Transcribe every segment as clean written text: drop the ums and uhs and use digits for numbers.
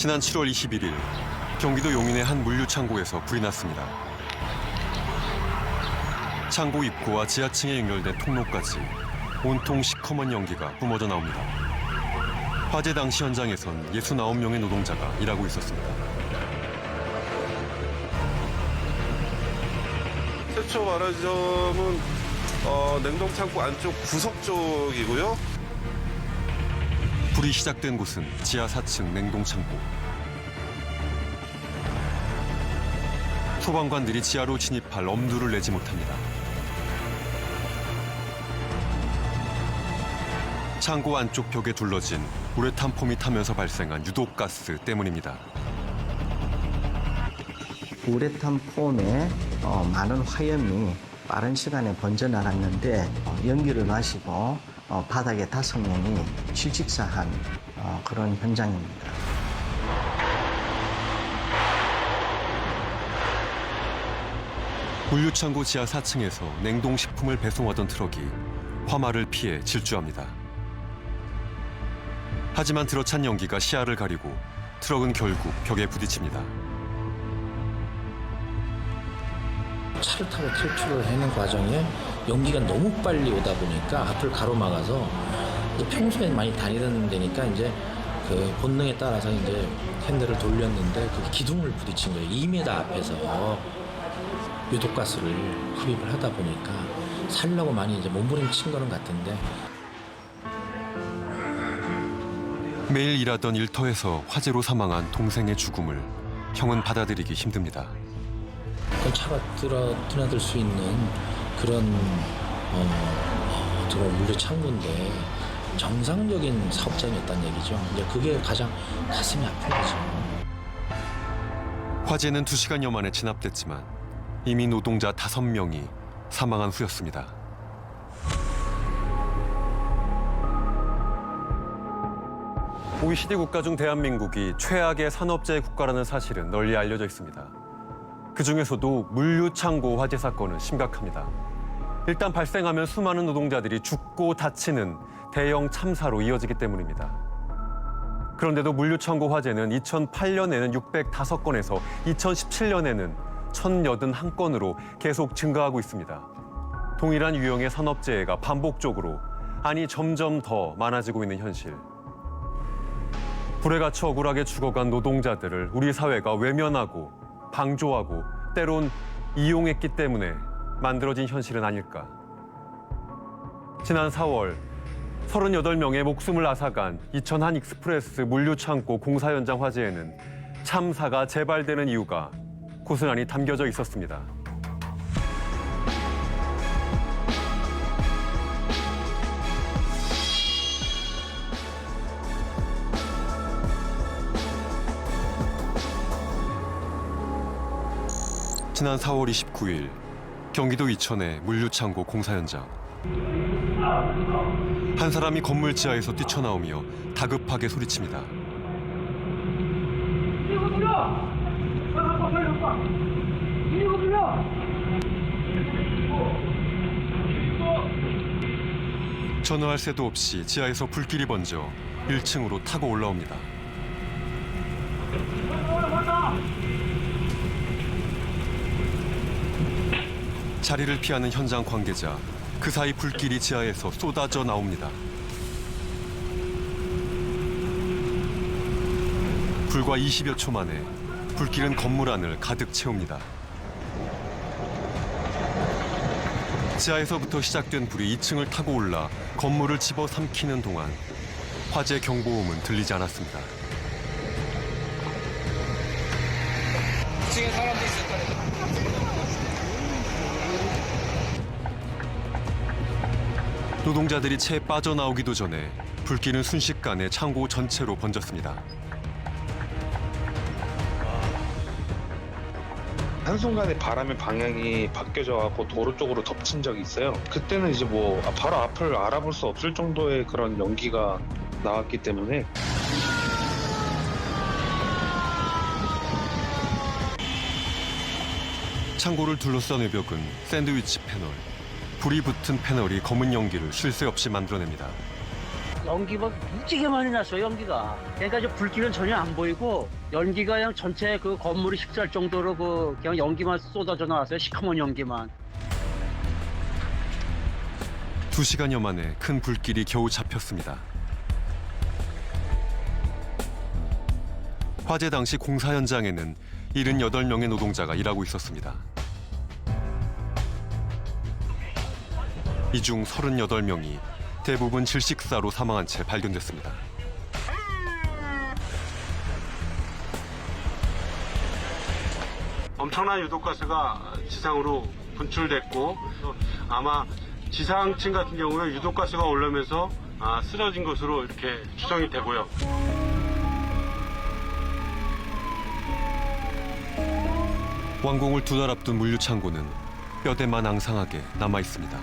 지난 7월 21일 경기도 용인의 한 물류창고에서 불이 났습니다. 창고 입구와 지하층에 연결된 통로까지 온통 시커먼 연기가 뿜어져 나옵니다. 화재 당시 현장에선 69명의 노동자가 일하고 있었습니다. 최초 발화 지점은 냉동창고 안쪽 구석 쪽이고요. 불이 시작된 곳은 지하 4층 냉동창고. 소방관들이 지하로 진입할 엄두를 내지 못합니다. 창고 안쪽 벽에 둘러진 우레탄 폼이 타면서 발생한 유독가스 때문입니다. 우레탄 폼에 많은 화염이 빠른 시간에 번져나갔는데 연기를 마시고 바닥에 5명이 실직사한 그런 현장입니다. 물류창고 지하 4층에서 냉동식품을 배송하던 트럭이 화마를 피해 질주합니다. 하지만 들어찬 연기가 시야를 가리고 트럭은 결국 벽에 부딪힙니다. 차를 타고 탈출을 하는 과정에 연기가 너무 빨리 오다 보니까 앞을 가로막아서 평소에 많이 다니던 데니까 이제 그 본능에 따라서 이제 핸들을 돌렸는데 그 기둥을 부딪힌 거예요. 2m 앞에서 유독가스를 흡입을 하다 보니까 살려고 많이 이제 몸부림친 거는 같은데. 매일 일하던 일터에서 화재로 사망한 동생의 죽음을 형은 받아들이기 힘듭니다. 차가 드나들 수 있는 그런 물류 창고인데 정상적인 사업장이었다는 얘기죠. 이제 그게 가장 가슴이 아픈 거죠. 화재는 2시간여 만에 진압됐지만 이미 노동자 5명이 사망한 후였습니다. OECD 국가 중 대한민국이 최악의 산업재해 국가라는 사실은 널리 알려져 있습니다. 그중에서도 물류창고 화재 사건은 심각합니다. 일단 발생하면 수많은 노동자들이 죽고 다치는 대형 참사로 이어지기 때문입니다. 그런데도 물류창고 화재는 2008년에는 605건에서 2017년에는 1081건으로 계속 증가하고 있습니다. 동일한 유형의 산업재해가 반복적으로, 아니 점점 더 많아지고 있는 현실. 불에 갇혀 억울하게 죽어간 노동자들을 우리 사회가 외면하고 방조하고 때론 이용했기 때문에 만들어진 현실은 아닐까. 지난 4월 38명의 목숨을 앗아간 이천 한 익스프레스 물류창고 공사 현장 화재에는 참사가 재발되는 이유가 고스란히 담겨져 있었습니다. 지난 4월 29일 경기도 이천의 물류창고 공사 현장. 한 사람이 건물 지하에서 뛰쳐나오며 다급하게 소리칩니다. 전화할 새도 없이 지하에서 불길이 번져 1층으로 타고 올라옵니다. 자리를 피하는 현장 관계자, 그 사이 불길이 지하에서 쏟아져 나옵니다. 불과 20여 초 만에 불길은 건물 안을 가득 채웁니다. 지하에서부터 시작된 불이 2층을 타고 올라 건물을 집어삼키는 동안 화재 경보음은 들리지 않았습니다. 2층에 사람도 있을 거예요. 노동자들이 채 빠져나오기도 전에 불길은 순식간에 창고 전체로 번졌습니다. 한순간에 바람의 방향이 바뀌어져갖고 도로 쪽으로 덮친 적이 있어요. 그때는 이제 뭐 바로 앞을 알아볼 수 없을 정도의 그런 연기가 나왔기 때문에 창고를 둘러싼 외벽은 샌드위치 패널. 불이 붙은 패널이 검은 연기를 쉴 새 없이 만들어냅니다. 연기가 무지개 많이 났어요, 연기가. 그러니까 이제 불길은 전혀 안 보이고 연기가 그냥 전체 그 건물이 휩쓸 정도로 그냥 연기만 쏟아져 나왔어요, 시커먼 연기만. 2시간여 만에 큰 불길이 겨우 잡혔습니다. 화재 당시 공사 현장에는 78명의 노동자가 일하고 있었습니다. 이 중 38명이 대부분 질식사로 사망한 채 발견됐습니다. 엄청난 유독가스가 지상으로 분출됐고 아마 지상층 같은 경우에 유독가스가 올라오면서 쓰러진 것으로 이렇게 추정이 되고요. 완공을 2달 앞둔 물류창고는 뼈대만 앙상하게 남아 있습니다.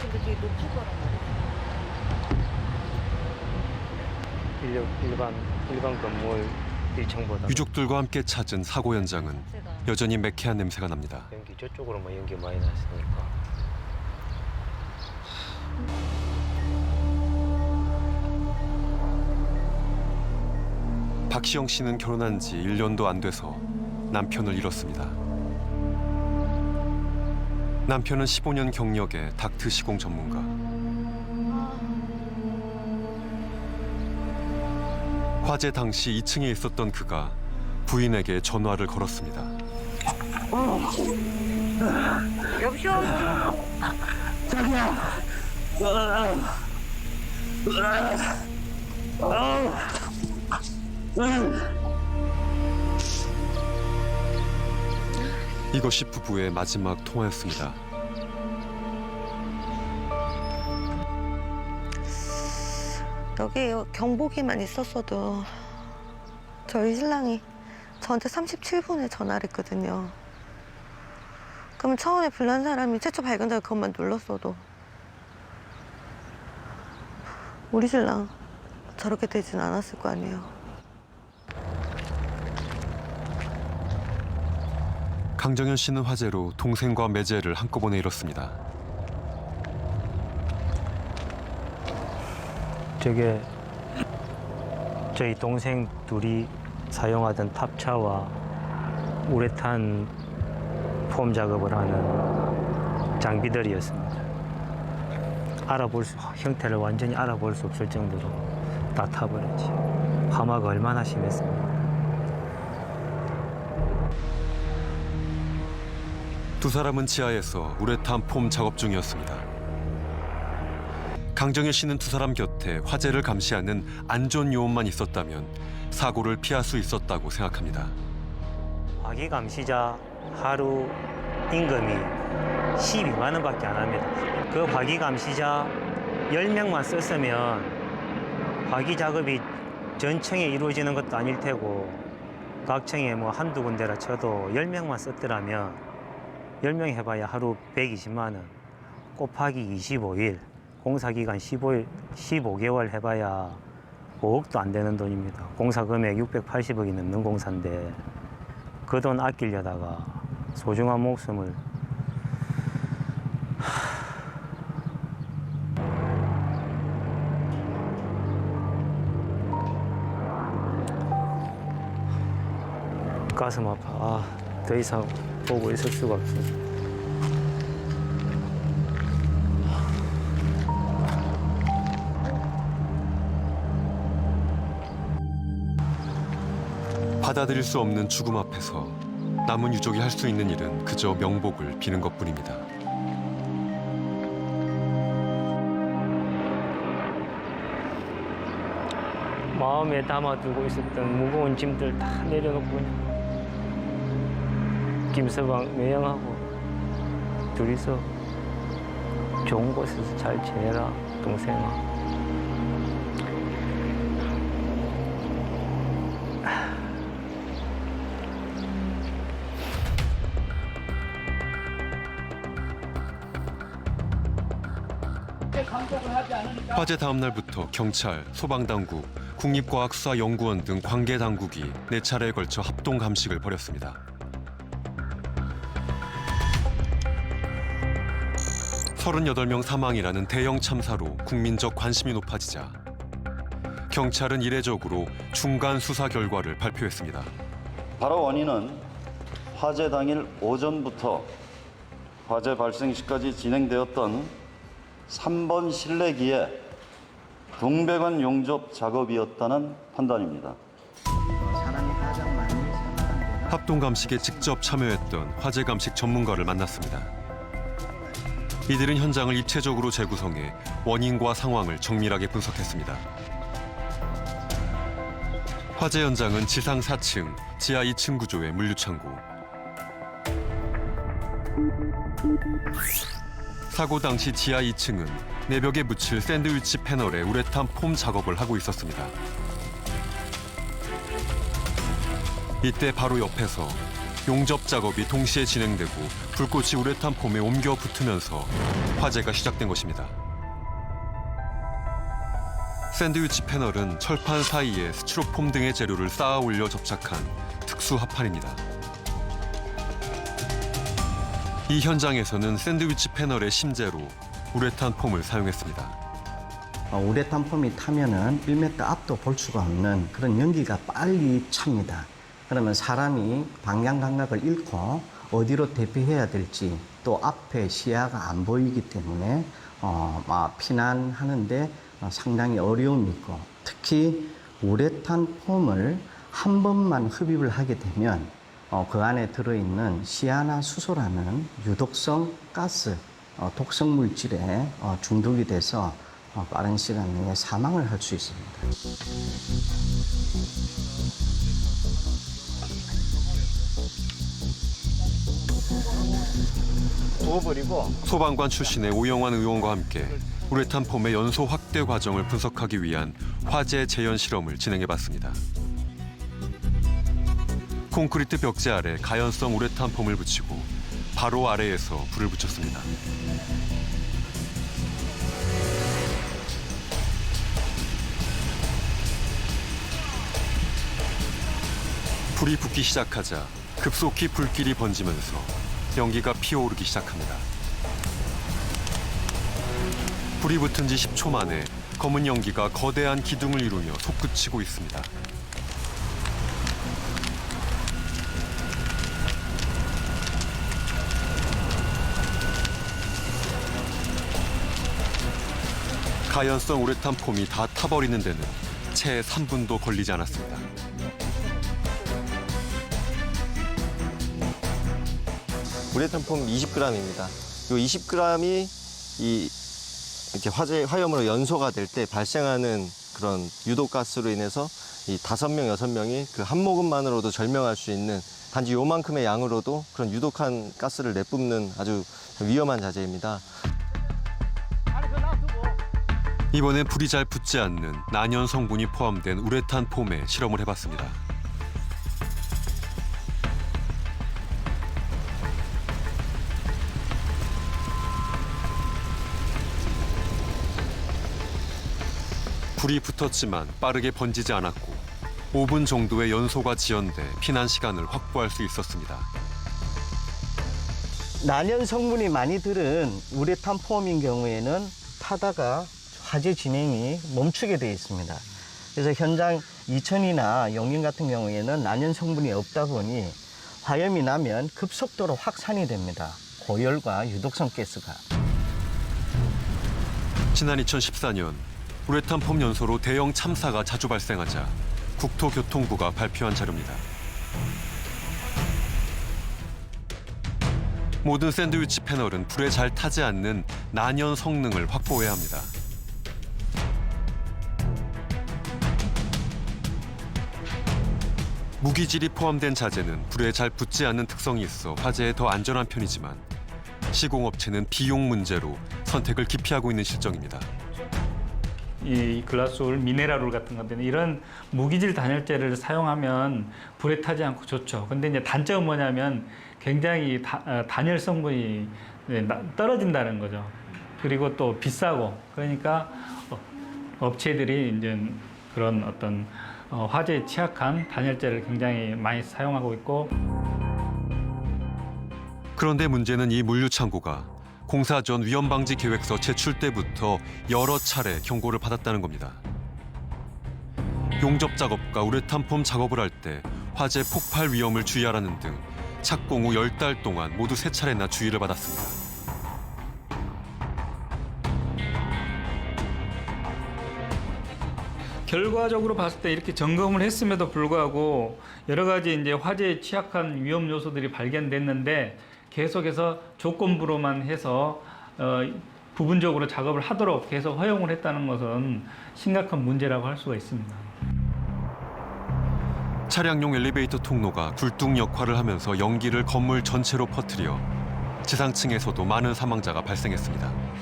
근데 되게 높을 거란 말이야. 일반 건물 1층보다 유족들과 함께 찾은 사고 현장은 여전히 매캐한 냄새가 납니다. 연기 저쪽으로만 연기 많이 났으니까. 박시영 씨는 결혼한 지 1년도 안 돼서 남편을 잃었습니다. 남편은 15년 경력의 닥트 시공 전문가. 화재 당시 2층에 있었던 그가 부인에게 전화를 걸었습니다. 여보세요? 자기야. 이것이 부부의 마지막 통화였습니다. 여기 경보기만 있었어도 저희 신랑이 저한테 37분에 전화를 했거든요. 그러면 처음에 불난 사람이 최초 발견자가 그것만 눌렀어도 우리 신랑 저렇게 되진 않았을 거 아니에요. 강정현 씨는 화재로 동생과 매제를 한꺼번에 잃었습니다. 저게 저희 동생 둘이 사용하던 탑차와 우레탄 폼 작업을 하는 장비들이었습니다. 형태를 완전히 알아볼 수 없을 정도로 다 타버렸지. 화마가 얼마나 심했습니까? 두 사람은 지하에서 우레탄 폼 작업 중이었습니다. 강정현 씨는 두 사람 곁에 화재를 감시하는 안전 요원만 있었다면 사고를 피할 수 있었다고 생각합니다. 화기 감시자 하루 임금이 12만 원밖에 안 합니다. 그 화기 감시자 10명만 썼으면 화기 작업이 전층에 이루어지는 것도 아닐 테고 각 층에 뭐 한두 군데라 쳐도 10명만 썼더라면 10명 해봐야 하루 120만 원 곱하기 25일 공사기간 15개월 해봐야 5억도 안 되는 돈입니다. 공사 금액 680억이 넘는 공사인데 그 돈 아끼려다가 소중한 목숨을 가슴 아파. 더 이상 보고 있을 수가 없습니다. 받아들일 수 없는 죽음 앞에서 남은 유족이 할 수 있는 일은 그저 명복을 비는 것뿐입니다. 마음에 담아두고 있었던 무거운 짐들 다 내려놓고 그냥 김서방 매형하고 둘이서 좋은 곳에서 잘 지내라 동생아. 화재 다음 날부터 경찰, 소방당국, 국립과학수사연구원 등 관계 당국이 4차례에 걸쳐 합동 감식을 벌였습니다. 38명 사망이라는 대형 참사로 국민적 관심이 높아지자 경찰은 이례적으로 중간 수사 결과를 발표했습니다. 발화 원인은 화재 당일 오전부터 화재 발생 시까지 진행되었던 3번 실내기의 동배관 용접 작업이었다는 판단입니다. 사람이 가장 많이 생각하는 데가 합동 감식에 직접 참여했던 화재 감식 전문가를 만났습니다. 이들은 현장을 입체적으로 재구성해 원인과 상황을 정밀하게 분석했습니다. 화재 현장은 지상 4층, 지하 2층 구조의 물류창고. 사고 당시 지하 2층은 내벽에 붙일 샌드위치 패널에 우레탄 폼 작업을 하고 있었습니다. 이때 바로 옆에서 용접 작업이 동시에 진행되고 불꽃이 우레탄 폼에 옮겨 붙으면서 화재가 시작된 것입니다. 샌드위치 패널은 철판 사이에 스티로폼 등의 재료를 쌓아 올려 접착한 특수 합판입니다. 이 현장에서는 샌드위치 패널의 심재로 우레탄 폼을 사용했습니다. 우레탄 폼이 타면은 1m 앞도 볼 수가 없는 그런 연기가 빨리 찹니다. 그러면 사람이 방향 감각을 잃고 어디로 대피해야 될지 또 앞에 시야가 안 보이기 때문에 피난하는데 상당히 어려움이 있고 특히 우레탄 폼을 한 번만 흡입을 하게 되면 그 안에 들어있는 시아나수소라는 유독성 가스, 독성 물질에 중독이 돼서 빠른 시간 내에 사망을 할 수 있습니다. 소방관 출신의 오영환 의원과 함께 우레탄 폼의 연소 확대 과정을 분석하기 위한 화재 재현 실험을 진행해봤습니다. 콘크리트 벽제 아래 가연성 우레탄 폼을 붙이고 바로 아래에서 불을 붙였습니다. 불이 붙기 시작하자 급속히 불길이 번지면서 연기가 피어오르기 시작합니다. 불이 붙은 지 10초 만에 검은 연기가 거대한 기둥을 이루며 솟구치고 있습니다. 가연성 우레탄 폼이 다 타버리는 데는 채 3분도 걸리지 않았습니다. 우레탄 폼 20g입니다. 이 20g이 이렇게 화염으로 연소가 될 때 발생하는 그런 유독가스로 인해서 이 5명, 6명이 그 한 모금만으로도 절명할 수 있는 단지 요만큼의 양으로도 그런 유독한 가스를 내뿜는 아주 위험한 자재입니다. 이번엔 불이 잘 붙지 않는 난연 성분이 포함된 우레탄 폼에 실험을 해봤습니다. 불이 붙었지만 빠르게 번지지 않았고 5분 정도의 연소가 지연돼 피난 시간을 확보할 수 있었습니다. 난연 성분이 많이 들은 우레탄 폼인 경우에는 타다가 화재 진행이 멈추게 되어 있습니다. 그래서 현장 이천이나 용인 같은 경우에는 난연 성분이 없다 보니 화염이 나면 급속도로 확산이 됩니다. 고열과 유독성 가스가. 지난 2014년 우레탄 폼 연소로 대형 참사가 자주 발생하자 국토교통부가 발표한 자료입니다. 모든 샌드위치 패널은 불에 잘 타지 않는 난연 성능을 확보해야 합니다. 무기질이 포함된 자재는 불에 잘 붙지 않는 특성이 있어 화재에 더 안전한 편이지만 시공업체는 비용 문제로 선택을 기피하고 있는 실정입니다. 이 글라스올, 미네랄울 같은 건데 이런 무기질 단열재를 사용하면 불에 타지 않고 좋죠. 근데 이제 단점은 뭐냐면 굉장히 단열 성분이 떨어진다는 거죠. 그리고 또 비싸고 그러니까 업체들이 이제 그런 어떤 화재에 취약한 단열재를 굉장히 많이 사용하고 있고. 그런데 문제는 이 물류 창고가 공사 전 위험방지 계획서 제출 때부터 여러 차례 경고를 받았다는 겁니다. 용접 작업과 우레탄 폼 작업을 할 때 화재 폭발 위험을 주의하라는 등 착공 후 10달 동안 모두 3차례나 주의를 받았습니다. 결과적으로 봤을 때 이렇게 점검을 했음에도 불구하고 여러 가지 이제 화재에 취약한 위험 요소들이 발견됐는데 계속해서 조건부로만 해서 부분적으로 작업을 하도록 계속 허용을 했다는 것은 심각한 문제라고 할 수가 있습니다. 차량용 엘리베이터 통로가 굴뚝 역할을 하면서 연기를 건물 전체로 퍼뜨려 지상층에서도 많은 사망자가 발생했습니다.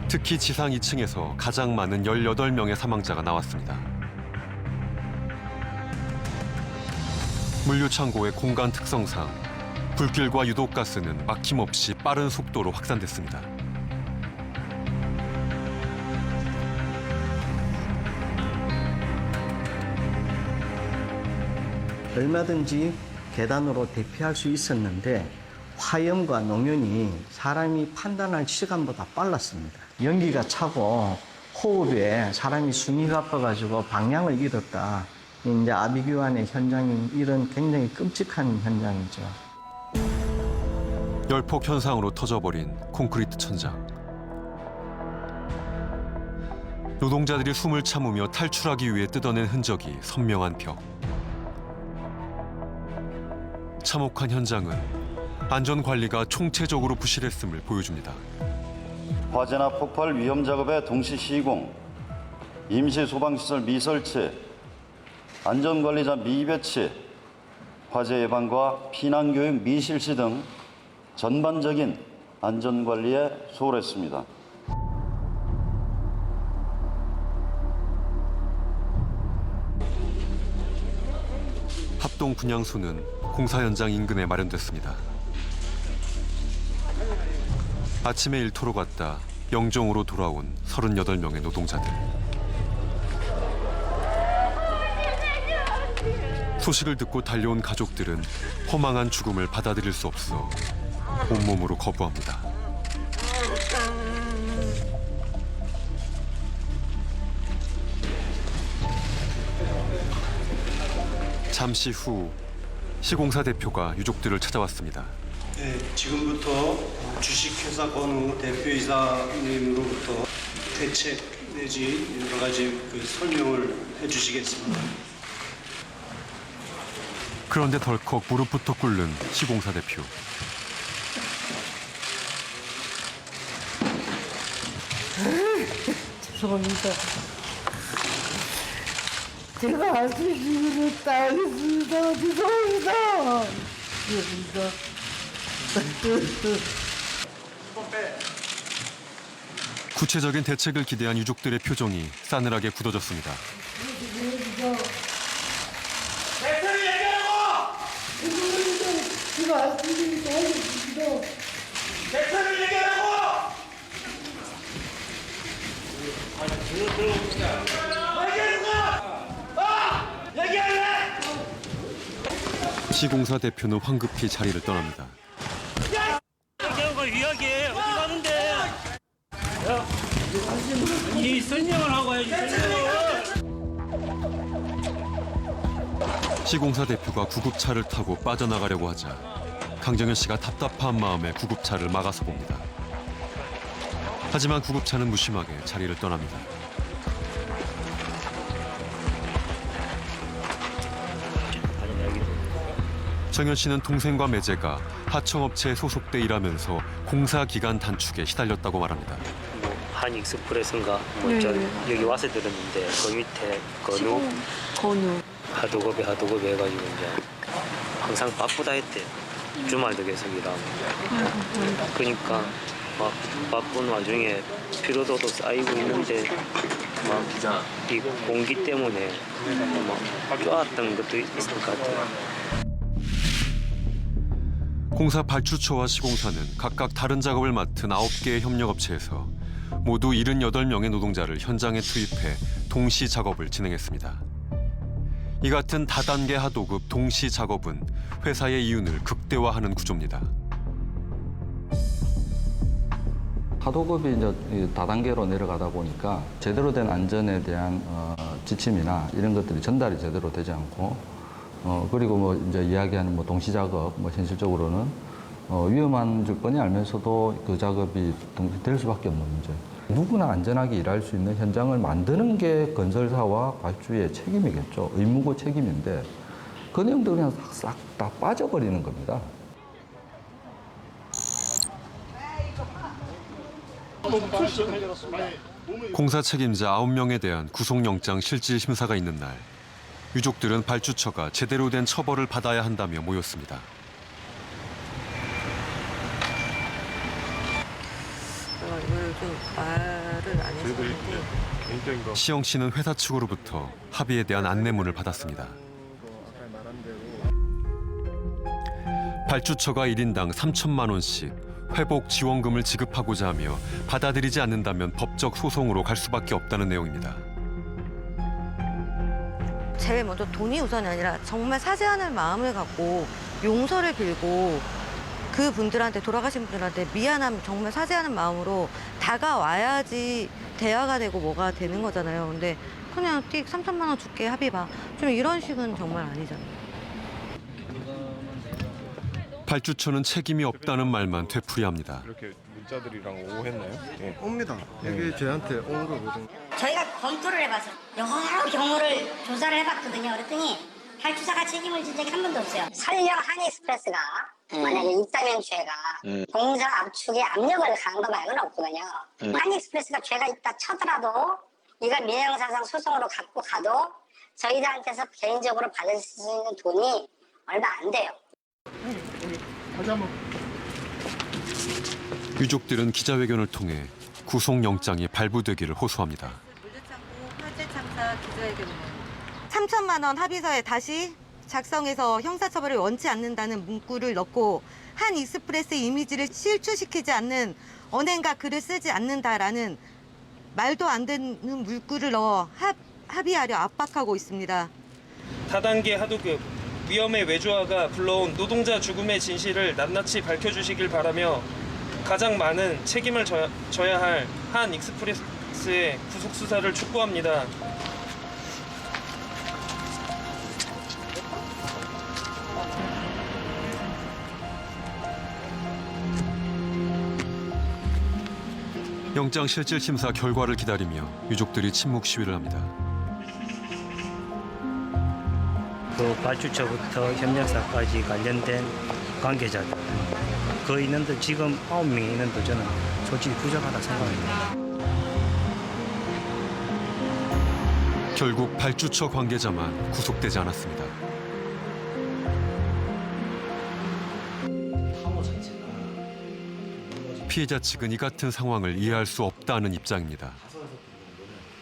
특히 지상 2층에서 가장 많은 18명의 사망자가 나왔습니다. 물류창고의 공간 특성상 불길과 유독가스는 막힘없이 빠른 속도로 확산됐습니다. 얼마든지 계단으로 대피할 수 있었는데 화염과 농연이 사람이 판단할 시간보다 빨랐습니다. 연기가 차고 호흡에 사람이 숨이 가빠가지고 방향을 잃었다. 이제 아비규환의 현장이 이런 굉장히 끔찍한 현장이죠. 열폭 현상으로 터져버린 콘크리트 천장. 노동자들이 숨을 참으며 탈출하기 위해 뜯어낸 흔적이 선명한 벽. 참혹한 현장은 안전관리가 총체적으로 부실했음을 보여줍니다. 화재나 폭발 위험 작업의 동시 시공, 임시 소방시설 미설치, 안전관리자 미배치, 화재 예방과 피난교육 미실시 등 전반적인 안전관리에 소홀했습니다. 합동 분향소는 공사 현장 인근에 마련됐습니다. 아침에 일터로 갔다 영종으로 돌아온 38명의 노동자들. 소식을 듣고 달려온 가족들은 허망한 죽음을 받아들일 수 없어 온몸으로 거부합니다. 잠시 후 시공사 대표가 유족들을 찾아왔습니다. 네, 지금부터 주식회사 건우 대표이사님으로부터 대책 내지 여러 가지 설명을 해주시겠습니다. 그런데 덜컥 무릎부터 꿇는 시공사 대표. 죄송합니다. 제가 할 수 있는 일을 다 하겠습니다. 죄송합니다. 구체적인 대책을 기대한 유족들의 표정이 싸늘하게 굳어졌습니다. 제가 할 수 있는 일을 다 하겠습니다. 대책을 얘기하라고! 시공사 대표는 황급히 자리를 떠납니다. 위하게 어디 가는데? 이 설명을 하고 해야지. 시공사 대표가 구급차를 타고 빠져나가려고 하자 강정현 씨가 답답한 마음에 구급차를 막아서 봅니다. 하지만 구급차는 무심하게 자리를 떠납니다. 정현 씨는 동생과 매제가 하청업체에 소속돼 일하면서 공사 기간 단축에 시달렸다고 말합니다. 한익스프레스인가 여기 와서 들었는데 그 밑에 건우 하도급에 해가지고 이제 항상 바쁘다 했대. 주말도 계속 일하고. 그러니까 막 바쁜 와중에 피로도도 쌓이고 있는데 막 이 공기 때문에 막 좋았던 것도 있을 것 같아요. 공사 발주처와 시공사는 각각 다른 작업을 맡은 9개의 협력업체에서 모두 78명의 노동자를 현장에 투입해 동시 작업을 진행했습니다. 이 같은 다단계 하도급 동시 작업은 회사의 이윤을 극대화하는 구조입니다. 하도급이 이제 다단계로 내려가다 보니까 제대로 된 안전에 대한 지침이나 이런 것들이 전달이 제대로 되지 않고 그리고 뭐 이제 이야기하는 뭐 동시 작업 뭐 현실적으로는 위험한 줄 뻔히 알면서도 그 작업이 될 수밖에 없는 문제. 누구나 안전하게 일할 수 있는 현장을 만드는 게 건설사와 발주의 책임이겠죠. 의무고 책임인데 그 내용도 그냥 싹 다 빠져버리는 겁니다. 공사 책임자 9명에 대한 구속영장 실질 심사가 있는 날, 유족들은 발주처가 제대로 된 처벌을 받아야 한다며 모였습니다. 이걸 좀 말을 안 해서 시영 씨는 회사 측으로부터 합의에 대한 안내문을 받았습니다. 발주처가 1인당 3천만 원씩 회복 지원금을 지급하고자 하며 받아들이지 않는다면 법적 소송으로 갈 수밖에 없다는 내용입니다. 제일 먼저 돈이 우선이 아니라 정말 사죄하는 마음을 갖고 용서를 빌고 그분들한테, 돌아가신 분들한테 미안함, 정말 사죄하는 마음으로 다가와야지 대화가 되고 뭐가 되는 거잖아요. 근데 그냥 띡 3천만 원 줄게 합의 봐. 좀 이런 식은 정말 아니잖아요. 발주처는 책임이 없다는 말만 되풀이합니다. 이렇게 문자들이랑 오했나요? 예. 옵니다. 여기 저한테 온 거거든요. 저희가 검토를 해봐서 여러 경우를 조사를 해봤거든요. 그랬더니 발주사가 책임을 진 적이 한 번도 없어요. 설령 한익스프레스가 만약에 있다면 죄가 공사 압축에 압력을 가한 거 말고는 없거든요. 한익스프레스가 죄가 있다 쳐더라도 이걸 민형사상 소송으로 갖고 가도 저희들한테서 개인적으로 받을 수 있는 돈이 얼마 안 돼요. 유족들은 기자회견을 통해 구속영장이 발부되기를 호소합니다. 화재 참사 기자회견문 3천만 원 합의서에 다시 작성해서 형사처벌을 원치 않는다는 문구를 넣고 한익스프레스 이미지를 실추시키지 않는 언행과 글을 쓰지 않는다라는 말도 안 되는 문구를 넣어 합의하려 압박하고 있습니다. 다단계 하도급 위험의 외주화가 불러온 노동자 죽음의 진실을 낱낱이 밝혀주시길 바라며 가장 많은 책임을 져야 할 한익스프레스의 구속수사를 촉구합니다. 영장 실질 심사 결과를 기다리며 유족들이 침묵 시위를 합니다. 그 발주처부터 협력사까지 관련된 관계자들 그 인원들 지금 9명의 인원도 저는 솔직히 부족하다 생각합니다. 결국 발주처 관계자만 구속되지 않았습니다. 피해자 측은 이 같은 상황을 이해할 수 없다는 입장입니다.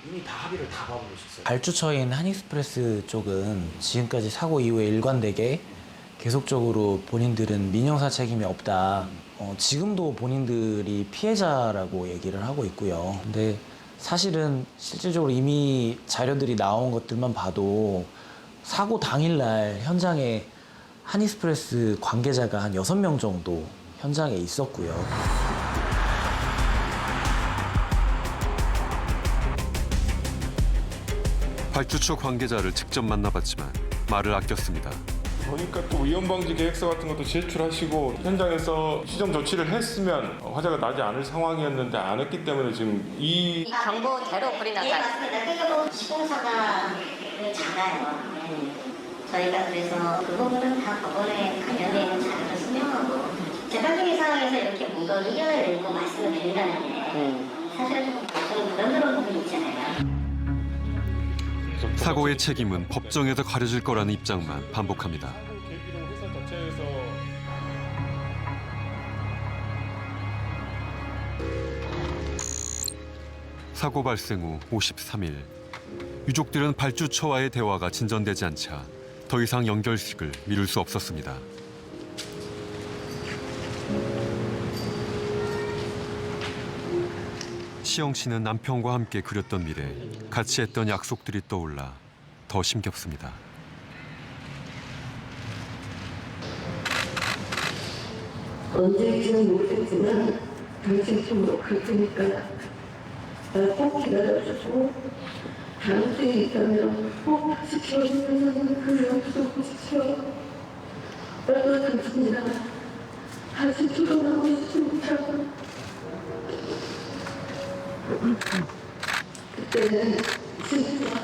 이미 다 합의를 다 봐보셨어요. 발주처인 한익스프레스 쪽은 지금까지 사고 이후에 일관되게 계속적으로 본인들은 민형사 책임이 없다. 지금도 본인들이 피해자라고 얘기를 하고 있고요. 근데 사실은 실질적으로 이미 자료들이 나온 것들만 봐도 사고 당일날 현장에 한익스프레스 관계자가 한 6명 정도 현장에 있었고요. 발주처 관계자를 직접 만나봤지만 말을 아꼈습니다. 보니까 또 위험방지 계획서 같은 것도 제출하시고 현장에서 시정 조치를 했으면 화재가 나지 않을 상황이었는데 안 했기 때문에 지금 이 경보대로 불이 났다. 시공사가 작아요. 저희가 그래서 그 부분은 다 법원에 관련되어 있는 자료를 수명하고 재판적인 상황에서 이렇게 뭔가 의견을 내고 말씀을 드린다는 게 사실은 좀 부담스러운 부분이 있잖아요. 사고의 책임은 법정에서 가려질 거라는 입장만 반복합니다. 사고 발생 후 53일, 유족들은 발주처와의 대화가 진전되지 않자 더 이상 연결식을 미룰 수 없었습니다. 시영 씨는 남편과 함께 그렸던 미래, 같이 했던 약속들이 떠올라 더 심겹습니다. 언제일지는 모르겠지만 당신 쪽으로 갈 테니까 나 꼭 기다려주고 다음 주에 있다면 꼭 지켜주면서 그 약속 지켜. 나도 당신이랑 다시 결혼하고 싶습니다. 그때는 진짜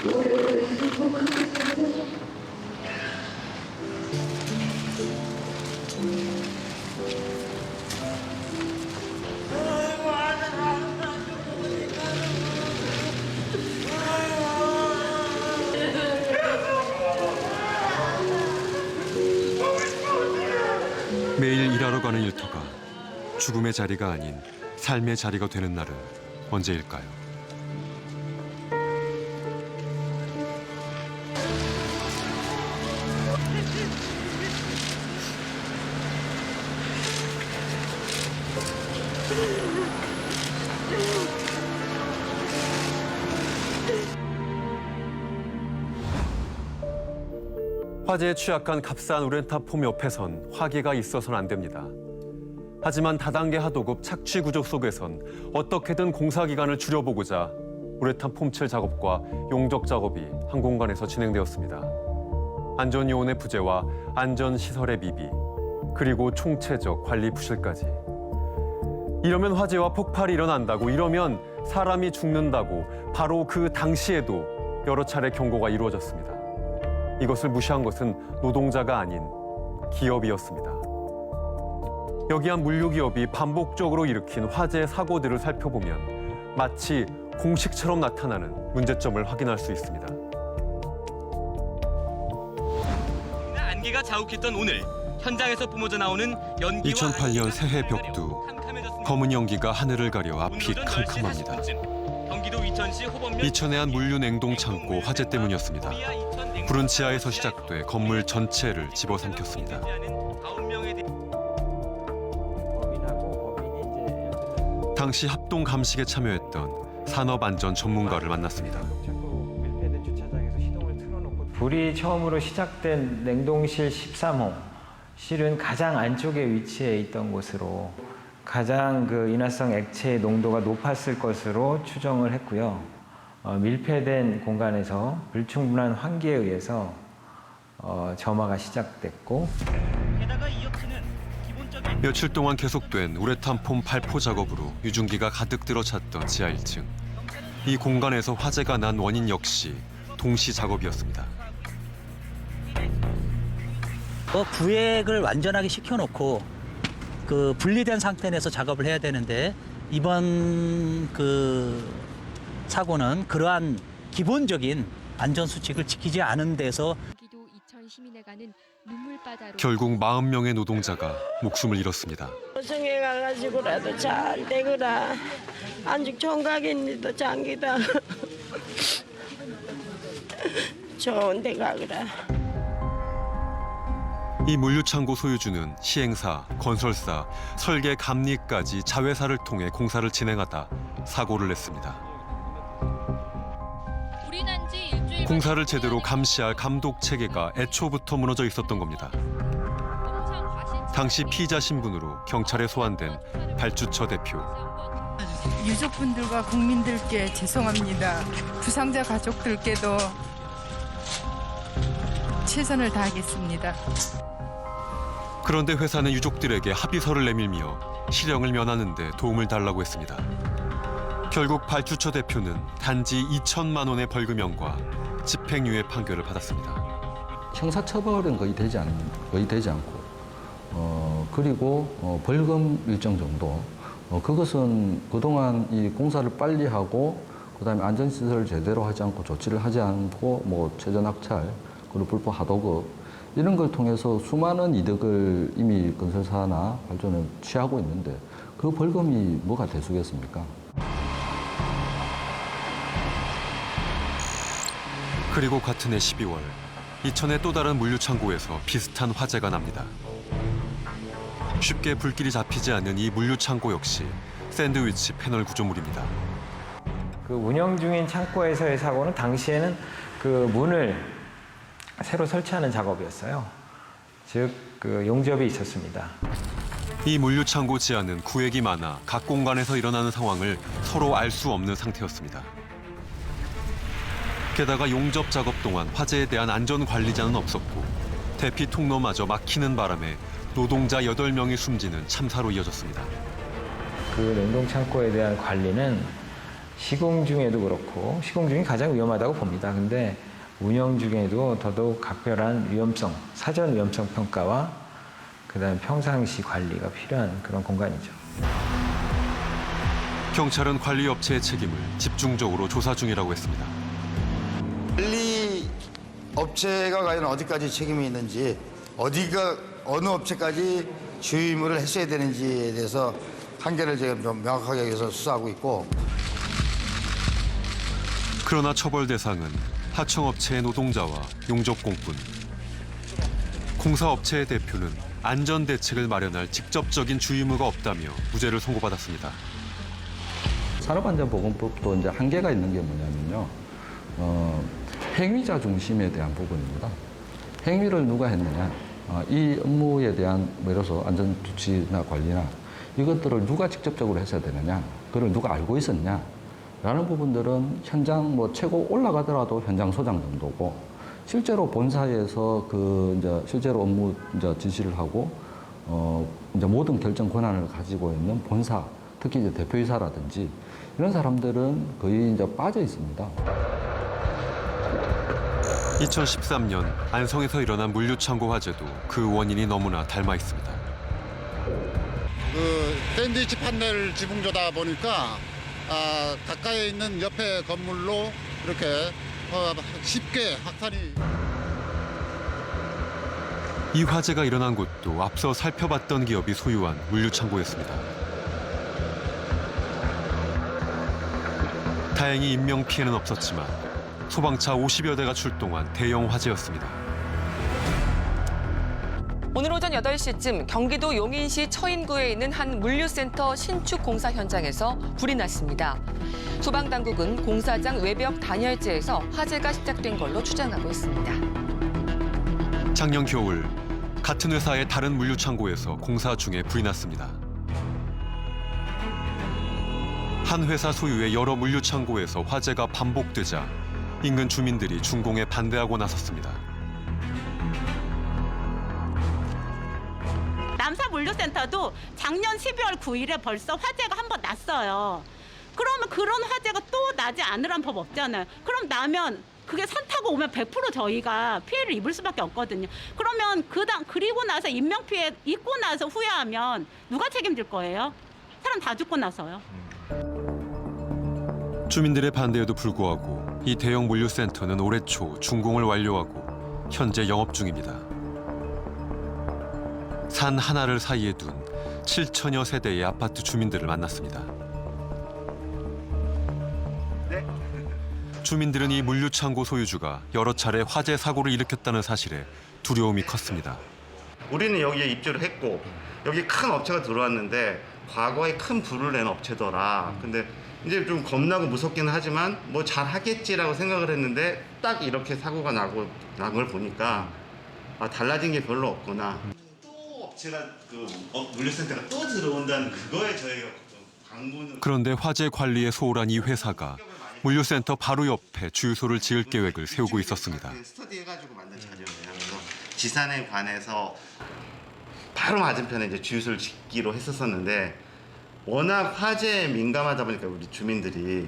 오래오래 행복하겠습니다. 매일 일하러 가는 일터가 죽음의 자리가 아닌 삶의 자리가 되는 날은 언제일까요? 화재에 취약한 값싼 우레탄 폼 옆에선 화기가 있어서는 안 됩니다. 하지만 다단계 하도급 착취 구조 속에선 어떻게든 공사 기간을 줄여보고자 우레탄 폼칠 작업과 용접 작업이 한 공간에서 진행되었습니다. 안전요원의 부재와 안전시설의 미비, 그리고 총체적 관리 부실까지. 이러면 화재와 폭발이 일어난다고, 이러면 사람이 죽는다고 바로 그 당시에도 여러 차례 경고가 이루어졌습니다. 이것을 무시한 것은 노동자가 아닌 기업이었습니다. 여기한 물류기업이 반복적으로 일으킨 화재 사고들을 살펴보면 마치 공식처럼 나타나는 문제점을 확인할 수 있습니다. 안개가 자욱했던 오늘, 현장에서 뿜어져 나오는 연기와 2008년 새해 벽두, 검은 연기가 하늘을 가려 앞이 캄캄합니다. 경기도 이천시 호범면 이천의 한 물류 냉동 창고 화재 때문이었습니다. 불은 지하에서 시작돼 건물 전체를 집어삼켰습니다. 당시 합동 감식에 참여했던 산업안전 전문가를 만났습니다. 불이 처음으로 시작된 냉동실 13호, 실은 가장 안쪽에 위치해 있던 곳으로 가장 인화성 액체의 농도가 높았을 것으로 추정을 했고요. 밀폐된 공간에서 불충분한 환기에 의해서 점화가 시작됐고, 며칠 동안 계속된 우레탄 폼 발포 작업으로 유증기가 가득 들어찼던 지하 1층. 이 공간에서 화재가 난 원인 역시 동시 작업이었습니다. 구획을 완전하게 시켜놓고 분리된 상태에서 작업을 해야 되는데, 이번 사고는 그러한 기본적인 안전 수칙을 지키지 않은 데서 결국 40명의 노동자가 목숨을 잃었습니다. 고생해 가가지고라도 잘 되거라. 안죽 총각입니다. 장기다. 좋은 데 가거라. 이 물류창고 소유주는 시행사, 건설사, 설계 감리까지 자회사를 통해 공사를 진행하다 사고를 냈습니다. 공사를 제대로 감시할 감독 체계가 애초부터 무너져 있었던 겁니다. 당시 피의자 신분으로 경찰에 소환된 발주처 대표. 유족분들과 국민들께 죄송합니다. 부상자 가족들께도 최선을 다하겠습니다. 그런데 회사는 유족들에게 합의서를 내밀며 실형을 면하는 데 도움을 달라고 했습니다. 결국 발주처 대표는 단지 2천만 원의 벌금형과 집행유예 판결을 받았습니다. 형사처벌은 거의 되지 않고, 그리고 벌금 일정 정도. 그것은 그동안 이 공사를 빨리 하고, 그다음에 안전시설을 제대로 하지 않고 조치를 하지 않고, 최전학찰, 그리고 불법 하도급 이런 걸 통해서 수많은 이득을 이미 건설사나 발전은 취하고 있는데, 그 벌금이 뭐가 대수겠습니까? 그리고 같은 해 12월, 이천의 또 다른 물류창고에서 비슷한 화재가 납니다. 쉽게 불길이 잡히지 않는 이 물류창고 역시 샌드위치 패널 구조물입니다. 운영 중인 창고에서의 사고는 당시에는 문을 새로 설치하는 작업이었어요. 즉 그 용접이 있었습니다. 이 물류창고 지하는 구획이 많아 각 공간에서 일어나는 상황을 서로 알 수 없는 상태였습니다. 게다가 용접 작업 동안 화재에 대한 안전관리자는 없었고 대피 통로마저 막히는 바람에 노동자 8명이 숨지는 참사로 이어졌습니다. 그 냉동 창고에 대한 관리는 시공 중에도 그렇고 시공 중이 가장 위험하다고 봅니다. 근데 운영 중에도 더더욱 각별한 위험성, 사전 위험성 평가와 그다음 평상시 관리가 필요한 그런 공간이죠. 경찰은 관리 업체의 책임을 집중적으로 조사 중이라고 했습니다. 관리 업체가 과연 어디까지 책임이 있는지, 어느 업체까지 주의 의무를 했어야 되는지에 대해서 한계를 지금 좀 명확하게 해서 수사하고 있고. 그러나 처벌 대상은 하청업체의 노동자와 용접공뿐. 공사업체의 대표는 안전대책을 마련할 직접적인 주의 의무가 없다며 무죄를 선고받았습니다. 산업안전보건법도 이제 한계가 있는 게 뭐냐면요. 행위자 중심에 대한 부분입니다. 행위를 누가 했느냐, 이 업무에 대한 예를 들어서 안전조치나 관리나 이것들을 누가 직접적으로 했어야 되느냐, 그걸 누가 알고 있었냐 라는 부분들은 현장 최고 올라가더라도 현장 소장 정도고, 실제로 본사에서 실제로 업무 지시를 하고 모든 결정 권한을 가지고 있는 본사, 특히 이제 대표이사라든지 이런 사람들은 거의 빠져 있습니다. 2013년 안성에서 일어난 물류창고 화재도 그 원인이 너무나 닮아 있습니다. 샌드위치 판넬 지붕조다 보니까 가까이 있는 옆에 건물로 이렇게 쉽게 확산이. 이 화재가 일어난 곳도 앞서 살펴봤던 기업이 소유한 물류창고였습니다. 다행히 인명피해는 없었지만 소방차 50여 대가 출동한 대형 화재였습니다. 오늘 오전 8시쯤 경기도 용인시 처인구에 있는 한 물류센터 신축 공사 현장에서 불이 났습니다. 소방당국은 공사장 외벽 단열재에서 화재가 시작된 걸로 추정하고 있습니다. 작년 겨울 같은 회사의 다른 물류창고에서 공사 중에 불이 났습니다. 한 회사 소유의 여러 물류창고에서 화재가 반복되자 인근 주민들이 준공에 반대하고 나섰습니다. 남사물류센터도 작년 12월 9일에 벌써 화재가 한 번 났어요. 그러면 그런 화재가 또 나지 않으란 법 없잖아요. 그럼 나면 그게 산 타고 오면 100% 저희가 피해를 입을 수밖에 없거든요. 그러면 그리고 나서 인명피해 입고 나서 후회하면 누가 책임질 거예요? 사람 다 죽고 나서요. 주민들의 반대에도 불구하고 이 대형 물류센터는 올해 초 준공을 완료하고 현재 영업 중입니다. 산 하나를 사이에 둔 7천여 세대의 아파트 주민들을 만났습니다. 주민들은 이 물류창고 소유주가 여러 차례 화재 사고를 일으켰다는 사실에 두려움이 컸습니다. 우리는 여기에 입주를 했고 여기 큰 업체가 들어왔는데 과거에 큰 불을 낸 업체더라. 근데 이제 좀 겁나고 무섭기는 하지만 뭐 잘 하겠지라고 생각을 했는데 딱 이렇게 사고가 난 걸 보니까 달라진 게 별로 없구나. 또 업체가 물류센터가 또 들어온다는 그거에 저희가 강분을. 그런데 화재 관리에 소홀한 이 회사가 물류센터 바로 옆에 주유소를 지을 계획을 세우고 있었습니다. 스터디해가지고 만든 자료예요. 그래서 지산에 관해서 바로 맞은편에 이제 주유소를 짓기로 했었는데 워낙 화재에 민감하다 보니까 우리 주민들이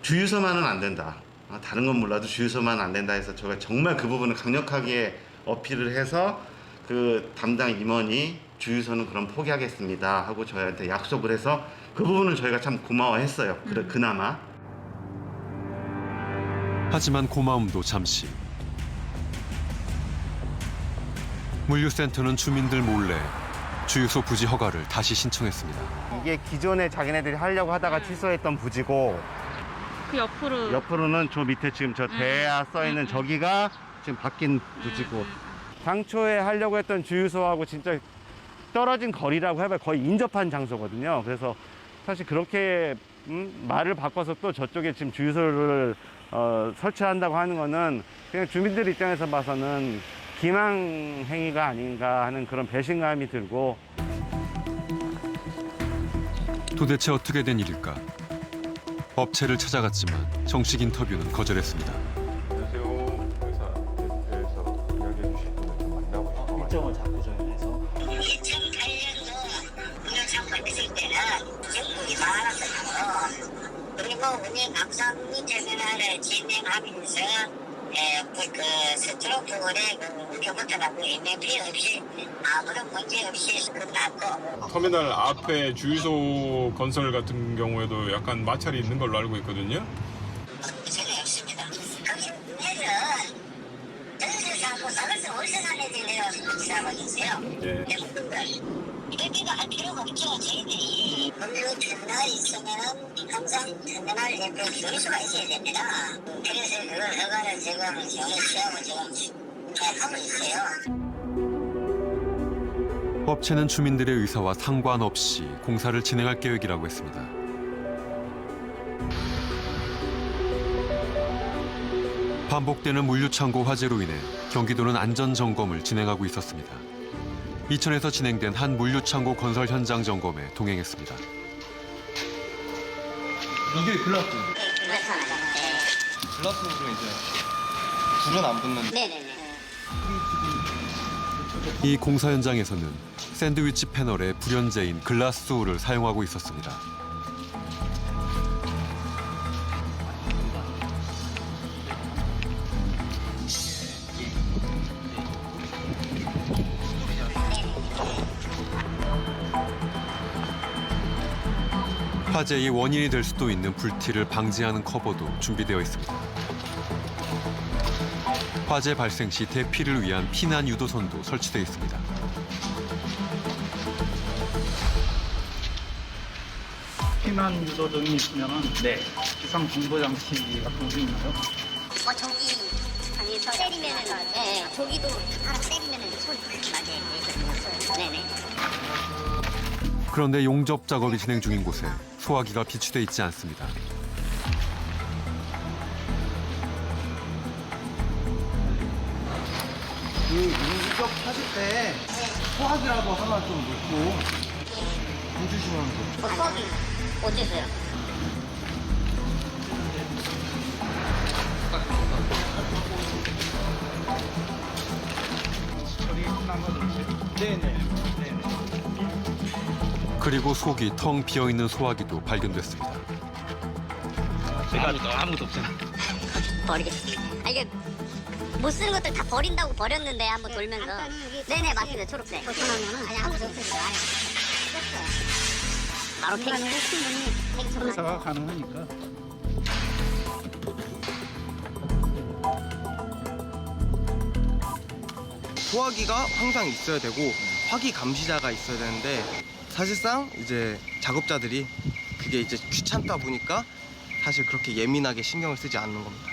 주유소만은 안 된다. 다른 건 몰라도 주유소만 안 된다 해서 제가 정말 그 부분을 강력하게 어필을 해서 그 담당 임원이 주유소는 그럼 포기하겠습니다 하고 저희한테 약속을 해서 그 부분은 저희가 참 고마워했어요. 그나마. 하지만 고마움도 잠시. 물류센터는 주민들 몰래 주유소 부지 허가를 다시 신청했습니다. 이게 기존에 자기네들이 하려고 하다가 취소했던 부지고 그 옆으로는 저 밑에 지금 저 대야 써 있는 저기가 지금 바뀐 부지고 당초에 하려고 했던 주유소하고 진짜 떨어진 거리라고 해봐야 거의 인접한 장소거든요. 그래서 사실 그렇게 말을 바꿔서 또 저쪽에 지금 주유소를 설치한다고 하는 거는 그냥 주민들 입장에서 봐서는 기망 행위가 아닌가 하는 그런 배신감이 들고. 도대체 어떻게 된 일일까? 업체를 찾아갔지만 정식 인터뷰는 거절했습니다. 안녕하세요. 회사 대표에서 이야기해 주실 분을 좀 만나고 싶어요. 일정을 잡고 정해서 2008년도 운영창고에 있을 때는 중국이 많았었고, 그리고 운영 감사분기 터미널을 진행하면서 그 서쪽 부근에 그 운영부터라고 인명피해 없이 아무런 문제 없이 끝났고. 터미널 앞에 주유소 건설 같은 경우에도 약간 마찰이 있는 걸로 알고 있거든요. 전혀 없습니다. 거기 애들은 전세사하고 사글서 월세산 애들이 내려와서 있어요. 예. 이렇게도 할 필요가 없죠. 저희들이 물류 터미널 있으면은 항상 터미널 옆에 주유소가 있어야 됩니다. 그래서 그걸 허가를 제공을 취하고 지금 하고 있어요. 업체는 주민들의 의사와 상관없이 공사를 진행할 계획이라고 했습니다. 반복되는 물류창고 화재로 인해 경기도는 안전점검을 진행하고 있었습니다. 이천에서 진행된 한 물류창고 건설 현장 점검에 동행했습니다. 이게 글라스. 글라스로 이제 불은 안 붙는. 네네네. 이 공사 현장에서는 샌드위치 패널에 불연제인 글라스우를 사용하고 있었습니다. 화재의 원인이 될 수도 있는 불티를 방지하는 커버도 준비되어 있습니다. 화재 발생 시 대피를 위한 피난 유도선도 설치되어 있습니다. 피난 유도등이 있으면은 비상 정보 장치 같은 게 있나요? 조기 안에서 때리면은 조기도 하나 때리면은 소리 나게 있거든요. 네네. 그런데 용접 작업이 진행 중인 곳에 소화기가 비치돼 있지 않습니다. 그 용접 하실 때 소화기라도 하나 좀 넣고 해주시면 돼요. 소화기 어째서요? 처리 끝난 거 네네. 그리고 속이 텅 비어있는 소화기도 발견됐습니다. 아무것도 없잖아. 버리겠습니다. 이게 못 쓰는 것들 다 버린다고 버렸는데 한번 돌면서. 네네 맞습니다. 초록색. 고쳐놓으면은 그냥 아무것도 없어요. 바로 팽이. 회사가 가능하니까. 소화기가 항상 있어야 되고 화기 감시자가 있어야 되는데 사실상 이제 작업자들이 그게 이제 귀찮다 보니까 사실 그렇게 예민하게 신경을 쓰지 않는 겁니다.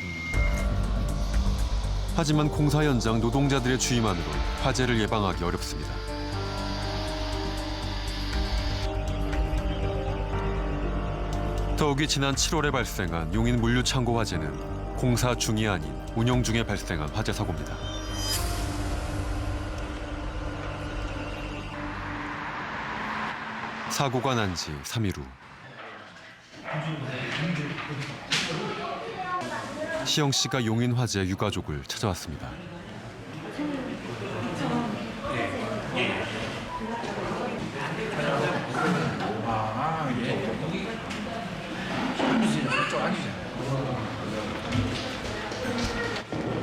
하지만 공사 현장 노동자들의 주의만으로 화재를 예방하기 어렵습니다. 더욱이 지난 7월에 발생한 용인 물류창고 화재는 공사 중이 아닌 운영 중에 발생한 화재 사고입니다. 사고가 난 지 3일 후 시영 씨가 용인 화재 유가족을 찾아왔습니다.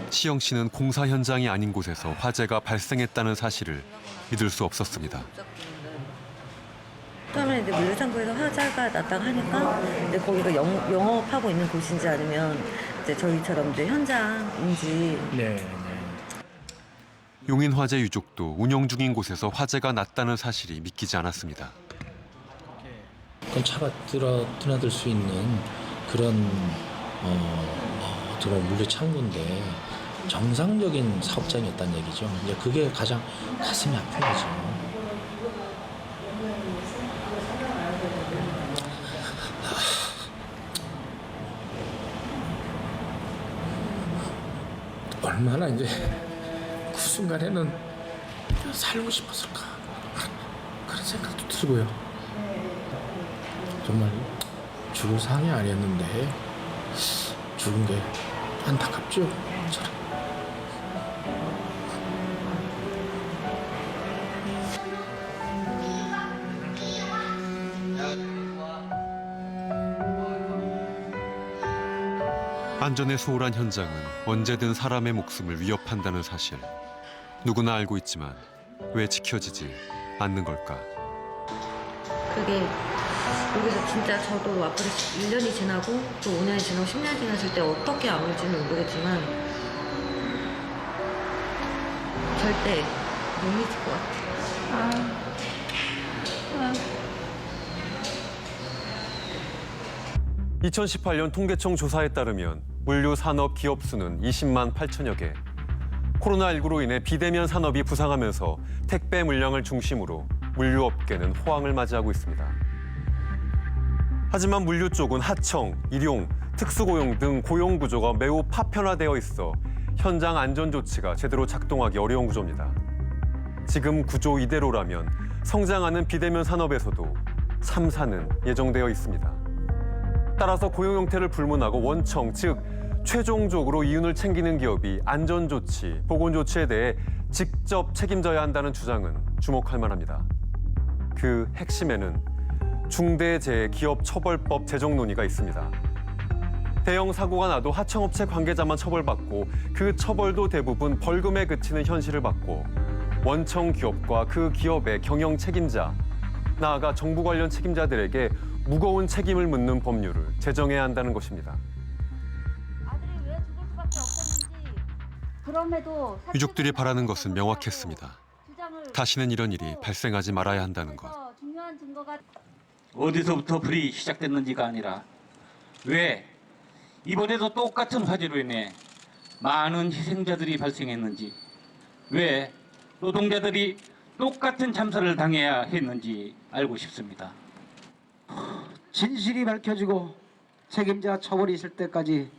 시영 씨는 공사 현장이 아닌 곳에서 화재가 발생했다는 사실을 믿을 수 없었습니다. 처음에 이제 물류창고에서 화재가 났다고 하니까 이제 거기가 영업하고 있는 곳인지 아니면 이제 저희처럼 이제 현장인지. 용인 화재 유족도 운영 중인 곳에서 화재가 났다는 사실이 믿기지 않았습니다. 그런 차가 드나들 수 있는 그런 물류 창고인데 정상적인 사업장이었다는 얘기죠. 이제 그게 가장 가슴이 아픈 거죠. 얼마나 이제 순간에는 살고 싶었을까 그런 생각도 들고요. 정말 죽을 상황이 아니었는데 죽은 게 안타깝죠. 저는. 안전에 소홀한 현장은 언제든 사람의 목숨을 위협한다는 사실. 누구나 알고 있지만 왜 지켜지지 않는 걸까? 그게 여기서 진짜 저도 앞으로 1년이 지나고 또 5년이 지나고 10년이 지났을 때 어떻게 아물지는 모르겠지만 절대 못 잊을 것 같아요. 2018년 통계청 조사에 따르면 물류 산업 기업 수는 20만 8천여 개. 코로나19로 인해 비대면 산업이 부상하면서 택배 물량을 중심으로 물류업계는 호황을 맞이하고 있습니다. 하지만 물류 쪽은 하청, 일용, 특수고용 등 고용 구조가 매우 파편화되어 있어 현장 안전 조치가 제대로 작동하기 어려운 구조입니다. 지금 구조 이대로라면 성장하는 비대면 산업에서도 참사는 예정되어 있습니다. 따라서 고용 형태를 불문하고 원청, 즉 최종적으로 이윤을 챙기는 기업이 안전 조치, 보건 조치에 대해 직접 책임져야 한다는 주장은 주목할 만합니다. 그 핵심에는 중대재해기업처벌법 제정 논의가 있습니다. 대형 사고가 나도 하청업체 관계자만 처벌받고 그 처벌도 대부분 벌금에 그치는 현실을 받고 원청 기업과 그 기업의 경영 책임자, 나아가 정부 관련 책임자들에게 무거운 책임을 묻는 법률을 제정해야 한다는 것입니다. 유족들이 바라는 것은 명확했습니다. 다시는 이런 일이 발생하지 말아야 한다는 것. 어디서부터 불이 시작됐는지가 아니라 왜 이번에도 똑같은 화재로 인해 많은 희생자들이 발생했는지, 왜 노동자들이 똑같은 참사를 당해야 했는지 알고 싶습니다. 진실이 밝혀지고 책임자 처벌이 있을 때까지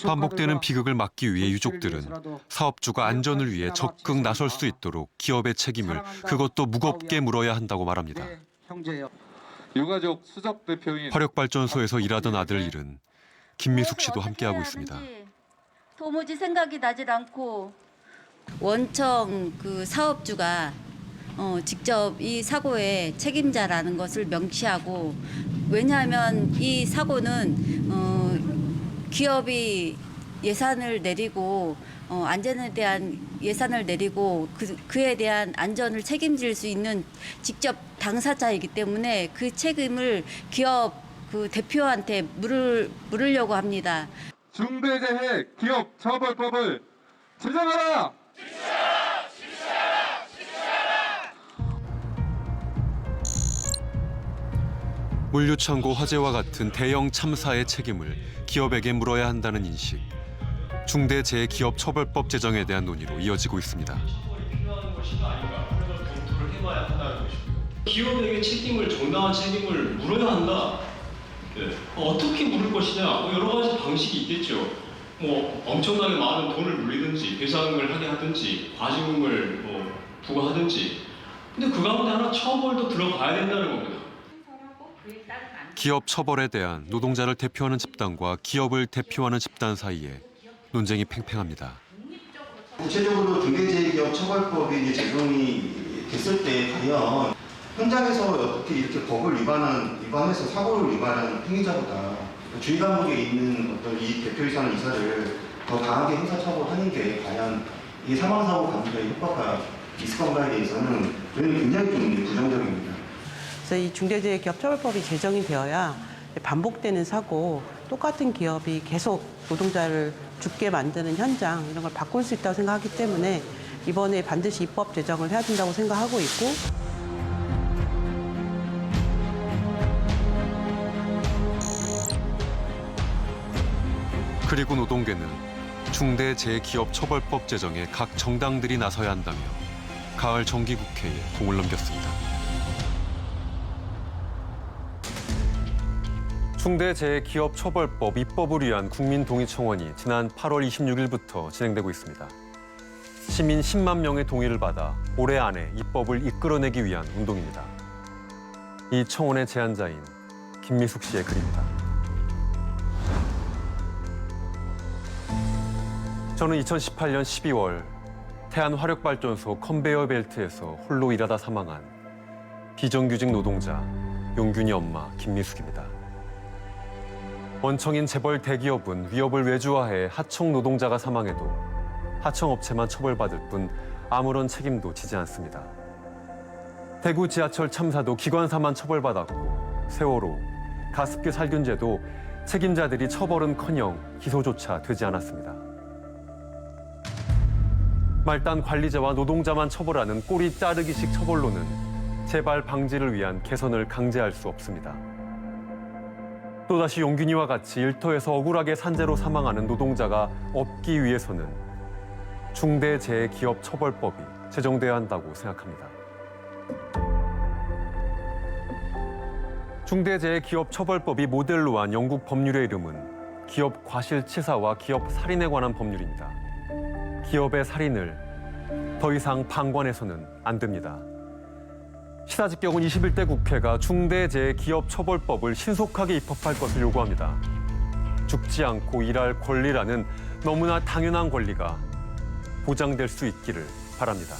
반복되는 비극을 막기 위해 유족들은 사업주가 안전을 위해 적극 나설 수 있도록 기업의 책임을 그것도 무겁게 물어야 한다고 말합니다. 유가족 수석 대표인 화력발전소에서 일하던 아들 잃은 김미숙 씨도 함께하고 있습니다. 도무지 생각이 나질 않고 원청 그 사업주가 직접 이 사고의 책임자라는 것을 명시하고, 왜냐하면 이 사고는 기업이 예산을 내리고 안전에 대한 예산을 내리고 그에 대한 안전을 책임질 수 있는 직접 당사자이기 때문에 그 책임을 기업 그 대표한테 물으려고 합니다. 중대재해 기업 처벌법을 제정하라! 물류창고 화재와 같은 대형 참사의 책임을 기업에게 물어야 한다는 인식. 중대재해기업처벌법 제정에 대한 논의로 이어지고 있습니다. 기업에게 정당한 책임을 물어야 한다. 네. 어떻게 물을 것이냐? 여러 가지 방식이 있겠죠. 엄청나게 많은 돈을 물리든지 배상을 하게 하든지 과징금을 부과하든지. 근데 그 가운데 하나 처벌도 들어가야 된다는 겁니다. 기업 처벌에 대한 노동자를 대표하는 집단과 기업을 대표하는 집단 사이에 논쟁이 팽팽합니다. 구체적으로 중대재해기업처벌법이 이제 제정이 됐을 때 과연 현장에서 어떻게 이렇게 법을 위반해서 사고를 위반한 행위자보다 주의 감옥에 있는 어떤 이 대표이사나 이사를 더 강하게 형사처벌하는 게 과연 이 사망사고 감소에 효과가 있을 건가에 대해서는 저희는 굉장히 좀 부정적입니다. 그래서 이 중대재해기업처벌법이 제정이 되어야 반복되는 사고, 똑같은 기업이 계속 노동자를 죽게 만드는 현장 이런 걸 바꿀 수 있다고 생각하기 때문에 이번에 반드시 입법 제정을 해야 된다고 생각하고 있고, 그리고 노동계는 중대재해기업처벌법 제정에 각 정당들이 나서야 한다며 가을 정기국회에 공을 넘겼습니다. 중대재해기업처벌법 입법을 위한 국민동의청원이 지난 8월 26일부터 진행되고 있습니다. 시민 10만 명의 동의를 받아 올해 안에 입법을 이끌어내기 위한 운동입니다. 이 청원의 제안자인 김미숙 씨의 글입니다. 저는 2018년 12월 태안화력발전소 컨베이어 벨트에서 홀로 일하다 사망한 비정규직 노동자 용균이 엄마 김미숙입니다. 원청인 재벌 대기업은 위협을 외주화해 하청 노동자가 사망해도 하청업체만 처벌받을 뿐 아무런 책임도 지지 않습니다. 대구 지하철 참사도 기관사만 처벌받았고 세월호, 가습기 살균제도 책임자들이 처벌은커녕 기소조차 되지 않았습니다. 말단 관리자와 노동자만 처벌하는 꼬리 자르기식 처벌로는 재발 방지를 위한 개선을 강제할 수 없습니다. 또다시 용균이와 같이 일터에서 억울하게 산재로 사망하는 노동자가 없기 위해서는 중대재해기업처벌법이 제정돼야 한다고 생각합니다. 중대재해기업처벌법이 모델로 한 영국 법률의 이름은 기업 과실치사와 기업 살인에 관한 법률입니다. 기업의 살인을 더 이상 방관해서는 안 됩니다. 시사직경은 21대 국회가 중대재해기업처벌법을 신속하게 입법할 것을 요구합니다. 죽지 않고 일할 권리라는 너무나 당연한 권리가 보장될 수 있기를 바랍니다.